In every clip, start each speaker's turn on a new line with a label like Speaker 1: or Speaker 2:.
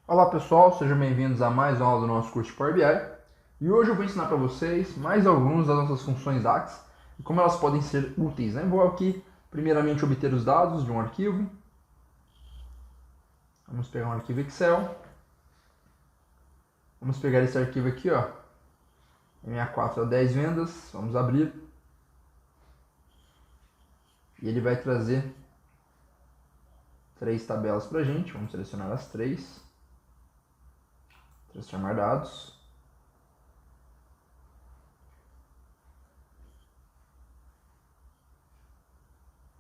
Speaker 1: Olá pessoal, sejam bem-vindos a mais uma aula do nosso curso de Power BI. E hoje eu vou ensinar para vocês mais algumas das nossas funções DAX e como elas podem ser úteis. Vou aqui primeiramente obter os dados de um arquivo. Vamos pegar um arquivo Excel. Vamos pegar esse arquivo aqui, ó, MA4 a 10 vendas. Vamos abrir. E ele vai trazer 3 tabelas para a gente. Vamos selecionar as 3. Transformar dados.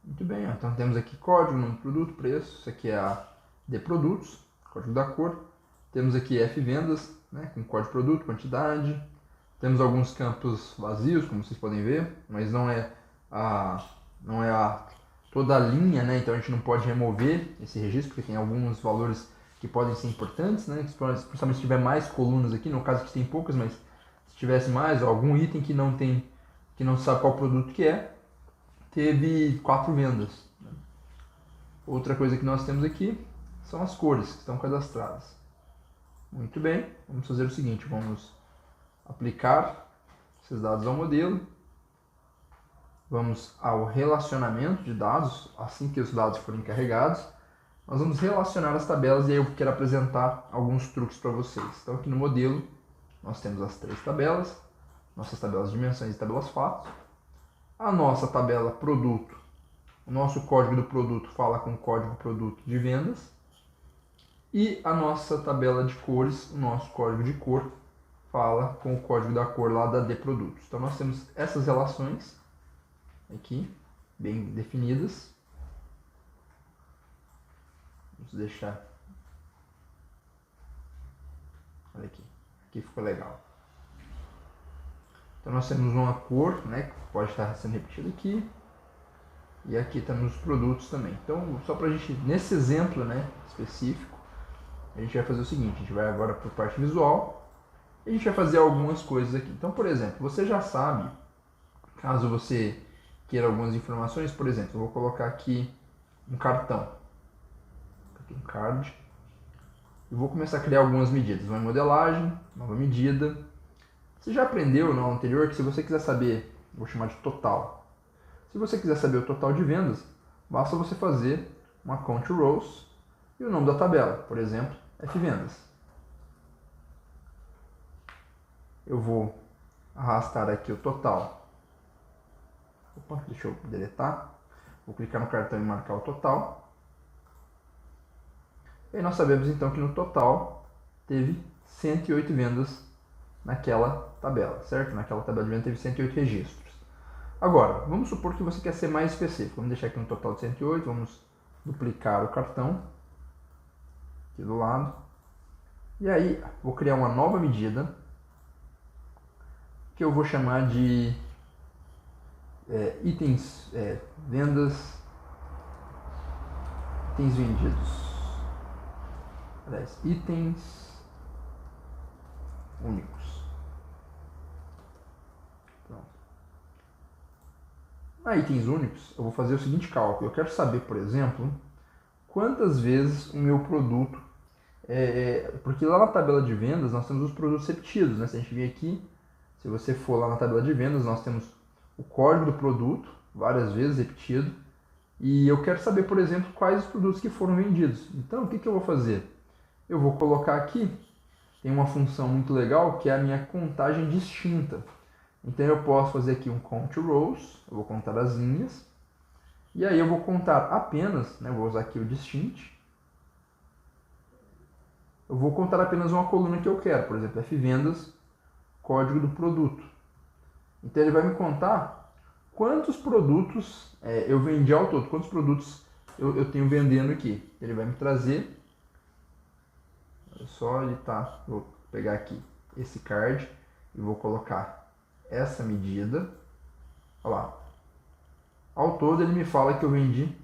Speaker 1: Muito bem, então temos aqui código, nome do produto, preço. Isso aqui é a de produtos, código da cor. Temos aqui F vendas, com código produto, quantidade. Temos alguns campos vazios, como vocês podem ver, mas não é toda a linha, então a gente não pode remover esse registro, porque tem alguns valores que podem ser importantes, principalmente se tiver mais colunas aqui, no caso que tem poucas, mas se tivesse mais, algum item que não sabe qual produto que é, teve 4 vendas. Outra coisa que nós temos aqui são as cores que estão cadastradas. Muito bem, vamos fazer o seguinte, vamos aplicar esses dados ao modelo. Vamos ao relacionamento de dados, assim que os dados forem carregados. Nós vamos relacionar as tabelas e aí eu quero apresentar alguns truques para vocês. Então aqui no modelo nós temos as 3 tabelas, nossas tabelas de dimensões e tabelas fatos. A nossa tabela produto, o nosso código do produto fala com o código produto de vendas. E a nossa tabela de cores, o nosso código de cor, fala com o código da cor lá da de produtos. Então nós temos essas relações aqui, bem definidas. Vamos deixar. Olha aqui, aqui ficou legal. Então nós temos uma cor, que pode estar sendo repetida aqui. E aqui temos os produtos também. Então, só para a gente, nesse exemplo específico, a gente vai fazer o seguinte, a gente vai agora para a parte visual e a gente vai fazer algumas coisas aqui. Então, por exemplo, você já sabe, caso você queira algumas informações, por exemplo, eu vou colocar aqui um cartão. Aqui um card. E vou começar a criar algumas medidas. Uma modelagem, nova medida. Você já aprendeu no anterior que se você quiser saber, vou chamar de total. Se você quiser saber o total de vendas, basta você fazer uma count rows e o nome da tabela, por exemplo, F vendas. Eu vou arrastar aqui o total. Opa, deixa eu deletar. Vou clicar no cartão e marcar o total. E aí nós sabemos então que no total teve 108 vendas naquela tabela, certo? Naquela tabela de venda teve 108 registros. Agora, vamos supor que você quer ser mais específico. Vamos deixar aqui um total de 108, vamos duplicar o cartão aqui do lado. E aí, vou criar uma nova medida que eu vou chamar de itens, vendas, itens vendidos. Aliás, itens únicos. Na itens únicos, eu vou fazer o seguinte cálculo. Eu quero saber, por exemplo, quantas vezes o meu produto... porque lá na tabela de vendas nós temos os produtos repetidos. Se a gente vir aqui, se você for lá na tabela de vendas, nós temos o código do produto, várias vezes repetido. E eu quero saber, por exemplo, quais os produtos que foram vendidos. Então, o que eu vou fazer? Eu vou colocar aqui, tem uma função muito legal, que é a minha contagem distinta. Então eu posso fazer aqui um count rows, eu vou contar as linhas, e aí eu vou contar apenas, vou usar aqui o distinct, eu vou contar apenas uma coluna que eu quero, por exemplo, F vendas, código do produto. Então ele vai me contar quantos produtos eu vendi ao todo, quantos produtos eu tenho vendendo aqui. Ele vai me trazer, olha só, vou pegar aqui esse card e vou colocar essa medida, olha lá, ao todo ele me fala que eu vendi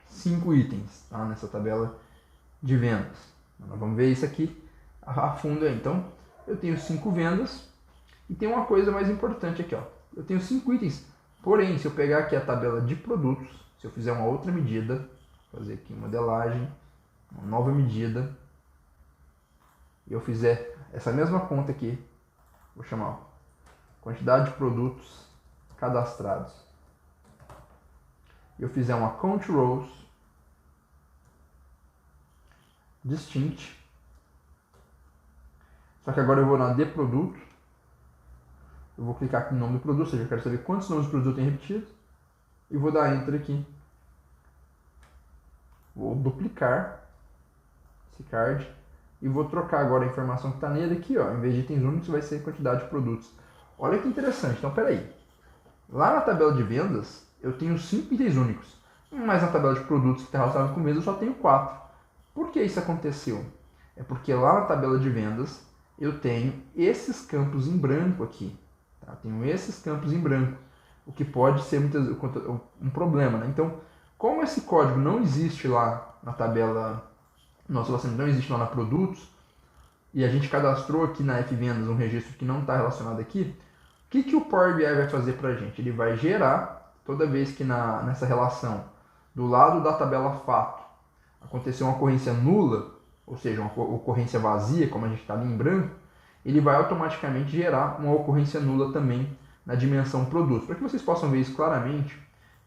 Speaker 1: 5 itens, nessa tabela de vendas. Nós vamos ver isso aqui a fundo aí. Então, eu tenho 5 vendas e tem uma coisa mais importante aqui, eu tenho 5 itens, porém, se eu pegar aqui a tabela de produtos, se eu fizer uma outra medida, fazer aqui modelagem, uma nova medida, e eu fizer essa mesma conta aqui, vou chamar quantidade de produtos cadastrados, e eu fizer uma count rows distinct, só que agora eu vou na de produto, eu vou clicar aqui no nome do produto, ou seja, eu quero saber quantos nomes de produto eu tenho repetido, e vou dar Enter aqui. Vou duplicar esse card e vou trocar agora a informação que está nele aqui, ó, em vez de itens únicos vai ser quantidade de produtos. Olha que interessante, então peraí, lá na tabela de vendas eu tenho 5 itens únicos, mas na tabela de produtos que está relacionado com vendas eu só tenho 4. Por que isso aconteceu? É porque lá na tabela de vendas eu tenho esses campos em branco aqui, tá? Eu tenho esses campos em branco, o que pode ser um problema, né? Então, como esse código não existe lá na tabela, nossa, não existe lá na produtos, e a gente cadastrou aqui na Fvendas um registro que não está relacionado aqui, o que o Power BI vai fazer para a gente? Ele vai gerar, toda vez que nessa relação, do lado da tabela fato, aconteceu uma ocorrência nula, ou seja, uma ocorrência vazia, como a gente está ali em branco, ele vai automaticamente gerar uma ocorrência nula também na dimensão produto. Para que vocês possam ver isso claramente,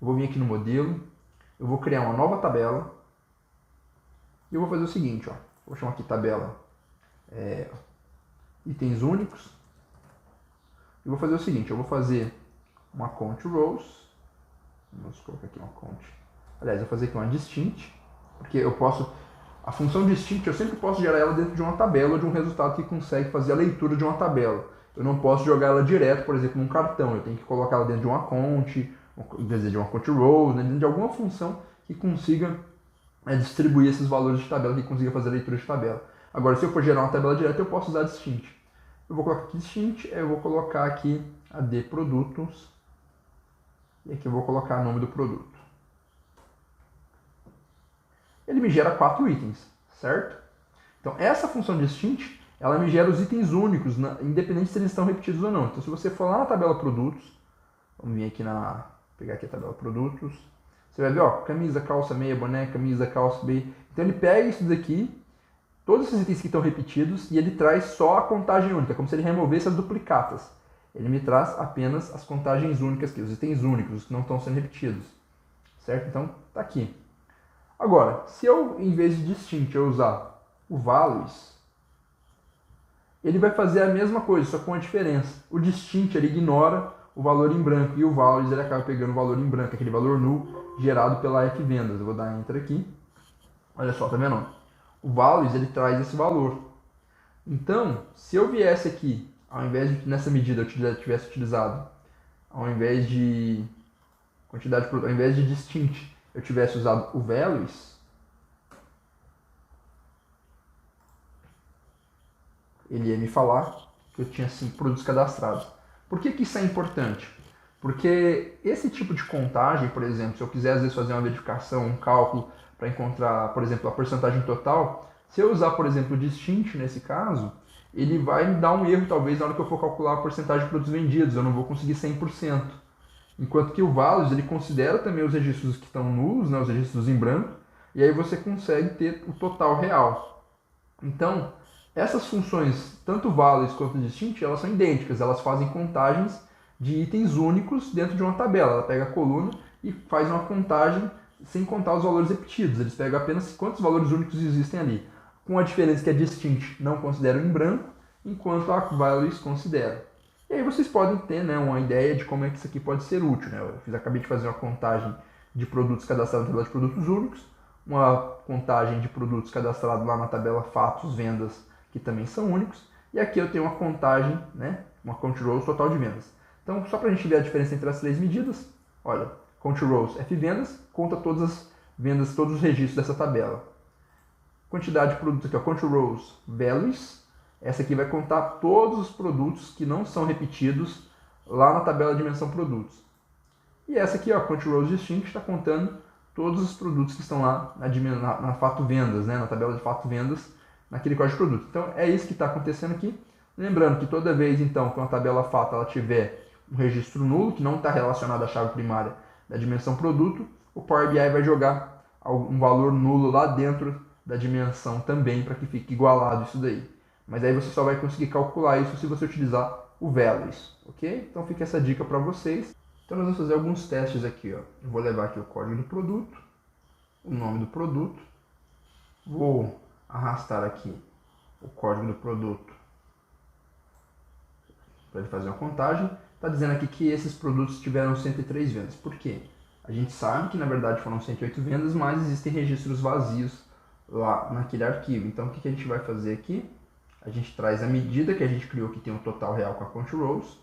Speaker 1: eu vou vir aqui no modelo, eu vou criar uma nova tabela e eu vou fazer o seguinte, ó, vou chamar aqui tabela itens únicos e vou fazer o seguinte, eu vou fazer uma count rows, vamos colocar aqui uma count, aliás, eu vou fazer aqui uma distinct, porque eu posso, a função distinct eu sempre posso gerar ela dentro de uma tabela ou de um resultado que consegue fazer a leitura de uma tabela. Eu não posso jogar ela direto, por exemplo, num cartão, eu tenho que colocar ela dentro de uma count, de uma count rows, né, dentro de alguma função que consiga distribuir esses valores de tabela, que consiga fazer a leitura de tabela. Agora, se eu for gerar uma tabela direta, eu posso usar distinct. Eu vou colocar aqui distinct, eu vou colocar aqui a de produtos, e aqui eu vou colocar o nome do produto. Ele me gera 4 itens, certo? Então, essa função distinct, ela me gera os itens únicos, independente se eles estão repetidos ou não. Então, se você for lá na tabela produtos, vamos vir aqui pegar aqui a tabela produtos, você vai ver, ó, camisa, calça, meia, boné, camisa, calça, meia. Então ele pega isso daqui, todos esses itens que estão repetidos, e ele traz só a contagem única, como se ele removesse as duplicatas. Ele me traz apenas as contagens únicas aqui, os itens únicos, os que não estão sendo repetidos. Certo? Então, tá aqui. Agora, se eu, em vez de distinct, eu usar o values, ele vai fazer a mesma coisa, só com a diferença. O distinct, ele ignora o valor em branco, e o values, ele acaba pegando o valor em branco, aquele valor null gerado pela Fvendas. Eu vou dar Enter aqui. Olha só, tá vendo? O values, ele traz esse valor. Então, se eu viesse aqui, ao invés de, nessa medida, eu tivesse utilizado, ao invés de quantidade, ao invés de distinct, eu tivesse usado o values, ele ia me falar que eu tinha 5 produtos cadastrados. Por que isso é importante? Porque esse tipo de contagem, por exemplo, se eu quiser às vezes fazer uma verificação, um cálculo para encontrar, por exemplo, a porcentagem total, se eu usar, por exemplo, o distinct nesse caso, ele vai me dar um erro talvez na hora que eu for calcular a porcentagem de produtos vendidos, eu não vou conseguir 100%. Enquanto que o values, ele considera também os registros que estão nulos, né, os registros em branco, e aí você consegue ter o total real. Então, essas funções, tanto values quanto distinct, elas são idênticas, elas fazem contagens de itens únicos dentro de uma tabela. Ela pega a coluna e faz uma contagem sem contar os valores repetidos, eles pegam apenas quantos valores únicos existem ali, com a diferença que a distinct não considera em branco, enquanto a values considera. E aí vocês podem ter, né, uma ideia de como é que isso aqui pode ser útil. Né? Acabei de fazer uma contagem de produtos cadastrados na tabela de produtos únicos, uma contagem de produtos cadastrados lá na tabela fatos, vendas, que também são únicos, e aqui eu tenho uma contagem, né, uma count rows total de vendas. Então, só para a gente ver a diferença entre as 3 medidas, olha, count rows Fvendas, conta todas as vendas, todos os registros dessa tabela. Quantidade de produtos aqui, ó, count rows values, essa aqui vai contar todos os produtos que não são repetidos lá na tabela de dimensão produtos. E essa aqui, ó, count rows distinct, está contando todos os produtos que estão lá na fato vendas, né, na tabela de fato vendas, naquele código de produto. Então é isso que está acontecendo aqui. Lembrando que toda vez então que uma tabela fato ela tiver um registro nulo, que não está relacionado à chave primária da dimensão produto, o Power BI vai jogar um valor nulo lá dentro da dimensão também, para que fique igualado isso daí. Mas aí você só vai conseguir calcular isso se você utilizar o values, ok? Então fica essa dica para vocês. Então nós vamos fazer alguns testes aqui, ó. Eu vou levar aqui o código do produto, o nome do produto, vou arrastar aqui o código do produto para ele fazer uma contagem. Está dizendo aqui que esses produtos tiveram 103 vendas. Por quê? A gente sabe que na verdade foram 108 vendas, mas existem registros vazios lá naquele arquivo. Então o que a gente vai fazer aqui? A gente traz a medida que a gente criou, que tem o total real com a count rows.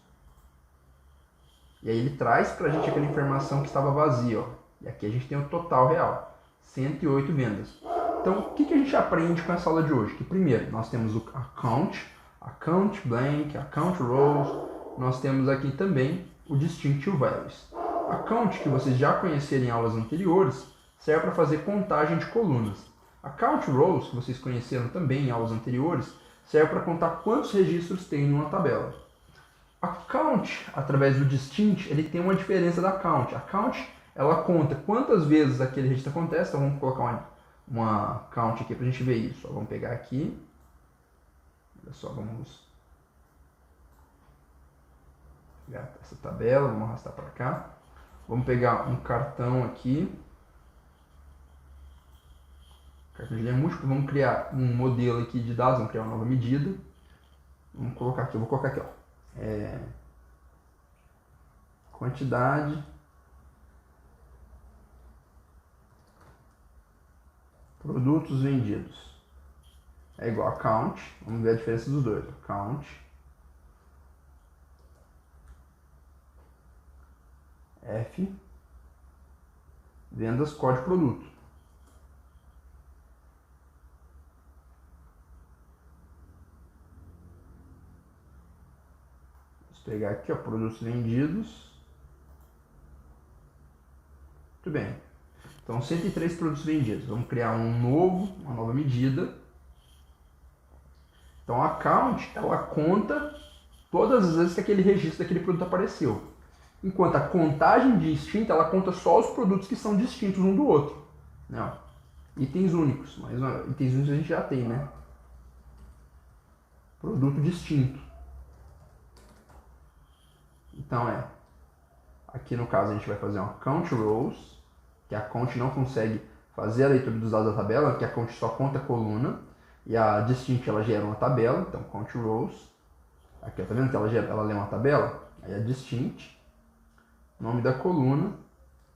Speaker 1: E aí ele traz para a gente aquela informação que estava vazia, ó. E aqui a gente tem o total real, 108 vendas. Então, o que a gente aprende com essa aula de hoje? Que primeiro, nós temos o account blank, account rows. Nós temos aqui também o distinctive values. Account, que vocês já conheceram em aulas anteriores, serve para fazer contagem de colunas. Account rows, que vocês conheceram também em aulas anteriores, serve para contar quantos registros tem em uma tabela. A count, através do distinct, ele tem uma diferença da count. A count, ela conta quantas vezes aquele registro acontece. Então vamos colocar uma count aqui para a gente ver isso. Vamos pegar aqui. Olha só, vamos pegar essa tabela, vamos arrastar para cá. Vamos pegar um cartão aqui. Cartão de linha múltipla. Vamos criar um modelo aqui de dados, vamos criar uma nova medida. Vamos colocar aqui, eu vou colocar aqui, ó. Quantidade produtos vendidos é igual a count. Vamos ver a diferença dos dois. Count F vendas código produto. Vamos pegar aqui, ó, produtos vendidos. Muito bem. Então, 103 produtos vendidos. Vamos criar uma nova medida. Então, a count, ela conta todas as vezes que aquele registro daquele produto apareceu. Enquanto a contagem distinta, ela conta só os produtos que são distintos um do outro. Né? Itens únicos. Mas itens únicos a gente já tem, né? Produto distinto. Então, aqui no caso a gente vai fazer uma count rows, que a count não consegue fazer a leitura dos dados da tabela, porque a count só conta a coluna, e a distinct ela gera uma tabela, então count rows. Aqui, tá vendo que ela lê uma tabela? Aí a distinct, nome da coluna,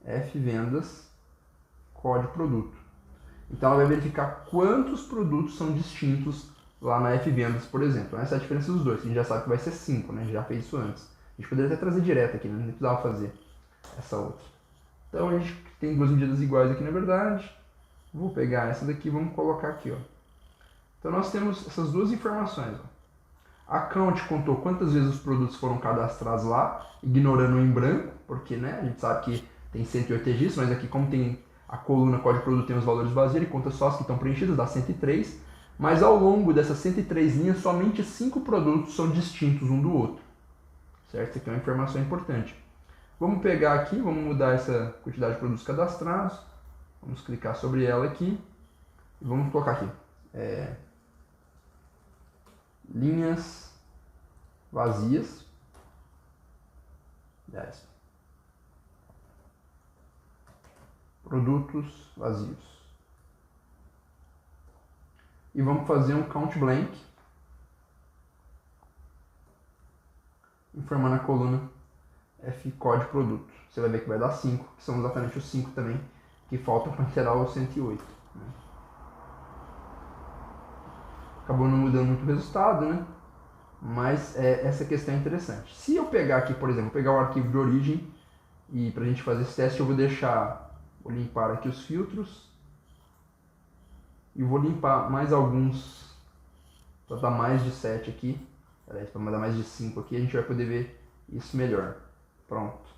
Speaker 1: F vendas, código produto. Então ela vai verificar quantos produtos são distintos lá na F vendas, por exemplo. Então, essa é a diferença dos dois. A gente já sabe que vai ser 5, né? A gente já fez isso antes. A gente poderia até trazer direto aqui, né? Não precisava fazer essa outra. Então a gente tem duas medidas iguais aqui na verdade. Vou pegar essa daqui e vamos colocar aqui, ó. Então nós temos essas duas informações, ó. A count contou quantas vezes os produtos foram cadastrados lá, ignorando o em branco, porque, né, a gente sabe que tem 108 registros, mas aqui como tem a coluna código produto tem os valores vazios, ele conta só as que estão preenchidas, dá 103. Mas ao longo dessas 103 linhas, somente 5 produtos são distintos um do outro. Certo? Isso aqui é uma informação importante. Vamos pegar aqui, vamos mudar essa quantidade de produtos cadastrados. Vamos clicar sobre ela aqui. E vamos colocar aqui. Linhas vazias. 10. Produtos vazios. E vamos fazer um count blank, informando a coluna F código produto. Você vai ver que vai dar 5, que são exatamente os 5 também que faltam para alterar o 108. Né? Acabou não mudando muito o resultado, né? Mas essa questão é interessante. Se eu pegar aqui, por exemplo, pegar o arquivo de origem e para a gente fazer esse teste eu vou limpar aqui os filtros. E vou limpar mais alguns, para dar mais de 7 aqui, para dar mais de 5 aqui, a gente vai poder ver isso melhor. Pronto.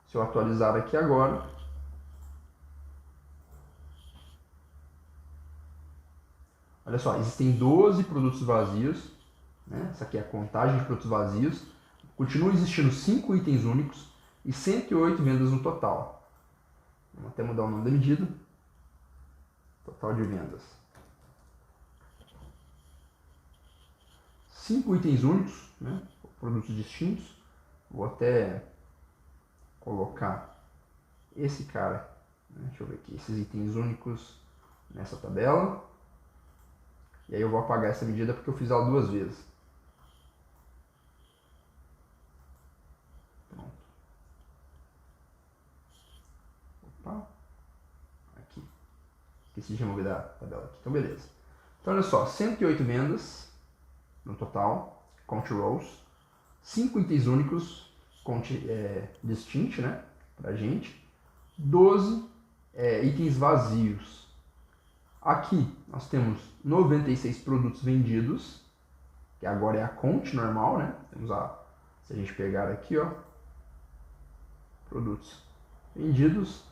Speaker 1: Se eu atualizar aqui agora, olha só, existem 12 produtos vazios, né? Essa aqui é a contagem de produtos vazios, continuam existindo 5 itens únicos e 108 vendas no total. Vamos até mudar o nome da medida. Total de vendas. 5 itens únicos, né? Produtos distintos. Vou até colocar esse cara, né? Deixa eu ver aqui, esses itens únicos nessa tabela. E aí eu vou apagar essa medida porque eu fiz ela 2 vezes. Pronto. Opa. Aqui. Esqueci de remover da tabela aqui. Então beleza. Então olha só, 108 vendas no total, count rows, 5 itens únicos, count distinct, né, pra gente, 12 itens vazios. Aqui nós temos 96 produtos vendidos, que agora é a count normal, né, temos se a gente pegar aqui, ó, produtos vendidos,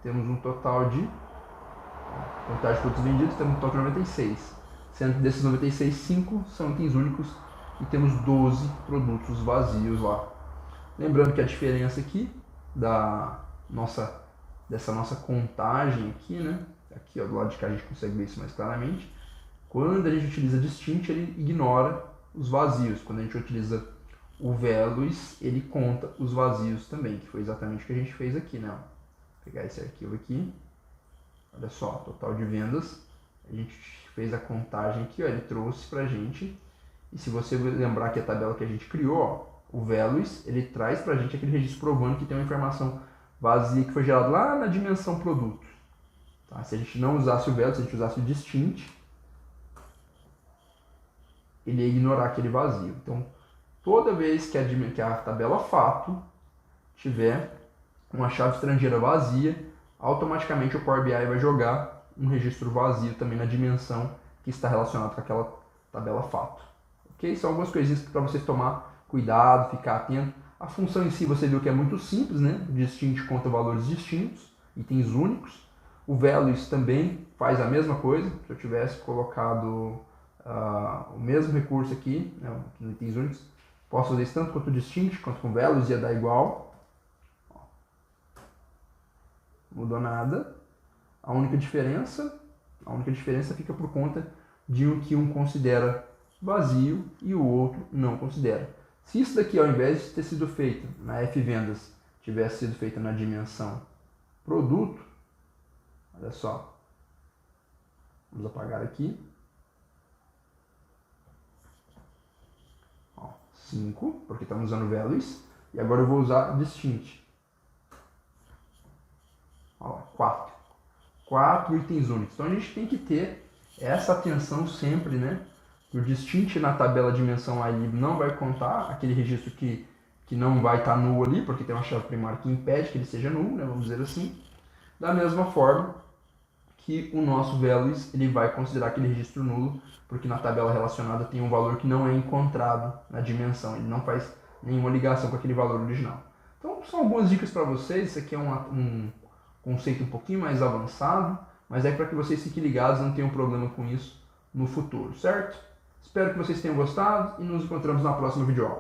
Speaker 1: temos um total de quantidade de produtos vendidos, temos um total de 96. Sendo que desses 96, 5 são itens únicos e temos 12 produtos vazios lá. Lembrando que a diferença aqui dessa nossa contagem aqui, né? Aqui ó, do lado de cá a gente consegue ver isso mais claramente. Quando a gente utiliza distinct, ele ignora os vazios. Quando a gente utiliza o values, ele conta os vazios também, que foi exatamente o que a gente fez aqui, né? Vou pegar esse arquivo aqui. Olha só, total de vendas, a gente fez a contagem aqui, ó, ele trouxe pra gente, e se você lembrar que a tabela que a gente criou, ó, o values, ele traz pra gente aquele registro provando que tem uma informação vazia que foi gerada lá na dimensão produto. Tá? Se a gente não usasse o values, se a gente usasse o distinct, ele ia ignorar aquele vazio. Então, toda vez que a tabela fato tiver uma chave estrangeira vazia, automaticamente o Power BI vai jogar um registro vazio também na dimensão que está relacionado com aquela tabela fato. Ok? São algumas coisinhas para vocês tomar cuidado, ficar atento. A função em si você viu que é muito simples, né? O distinct conta valores distintos, itens únicos. O values também faz a mesma coisa. Se eu tivesse colocado o mesmo recurso aqui, né, no itens únicos, posso fazer isso tanto quanto o distinct quanto com values, ia dar igual. Mudou nada. A única diferença fica por conta de que um considera vazio e o outro não considera. Se isso daqui, ao invés de ter sido feito na F-vendas, tivesse sido feito na dimensão produto, olha só, vamos apagar aqui, 5, porque estamos usando values, e agora eu vou usar distinct. 4 itens únicos. Então a gente tem que ter essa atenção sempre, né? O distinct na tabela dimensão lá ele não vai contar aquele registro que não vai estar nulo ali, porque tem uma chave primária que impede que ele seja nulo, né? Vamos dizer assim. Da mesma forma que o nosso values ele vai considerar aquele registro nulo, porque na tabela relacionada tem um valor que não é encontrado na dimensão, ele não faz nenhuma ligação com aquele valor original. Então são algumas dicas para vocês. Isso aqui é um conceito um pouquinho mais avançado, mas é para que vocês fiquem ligados e não tenham problema com isso no futuro, certo? Espero que vocês tenham gostado e nos encontramos na próxima videoaula.